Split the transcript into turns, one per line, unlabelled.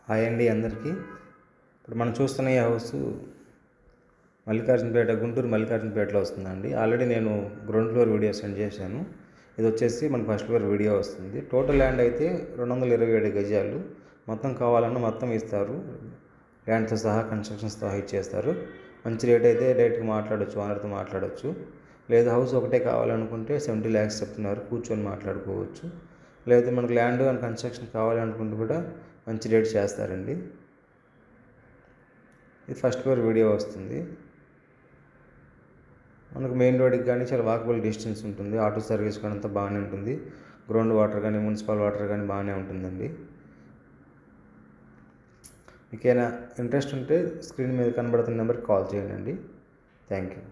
Hi అండి అందరికీ. ఇప్పుడు మనం చూస్తున్న ఈ హౌస్ మల్లికార్జునపేట, గుంటూరు మల్లికార్జునపేటలో వస్తుందండి. ఆల్రెడీ నేను గ్రౌండ్ ఫ్లోర్ వీడియో సెండ్ చేశాను. ఇది వచ్చేసి మనకు ఫస్ట్ ఫ్లోర్ వీడియో వస్తుంది. టోటల్ ల్యాండ్ అయితే 227 గజాలు. మొత్తం కావాలన్నా మొత్తం ఇస్తారు, ల్యాండ్తో సహా కన్స్ట్రక్షన్స్తో ఇచ్చేస్తారు. మంచి రేట్ అయితే డైరెక్ట్గా మాట్లాడవచ్చు, ఓనర్తో మాట్లాడవచ్చు. లేదా హౌస్ ఒకటే కావాలనుకుంటే 70 lakhs చెప్తున్నారు, కూర్చొని మాట్లాడుకోవచ్చు. లేదా మనకు ల్యాండ్ అండ్ కన్స్ట్రక్షన్ కావాలనుకుంటే కూడా మంచి రేట్ చేస్తారండి. ఇది ఫస్ట్ ఫ్లోర్ వీడియో వస్తుంది. మనకు మెయిన్ రోడ్కి కానీ చాలా వాకబుల్ డిస్టెన్స్ ఉంటుంది. ఆటో సర్వీస్ కానీ అంతా బాగానే ఉంటుంది. గ్రౌండ్ వాటర్ కానీ మున్సిపల్ వాటర్ కానీ బాగానే ఉంటుందండి. మీకైనా ఇంట్రెస్ట్ ఉంటే స్క్రీన్ మీద కనబడుతున్న నెంబర్కి కాల్ చేయండి. Thank you.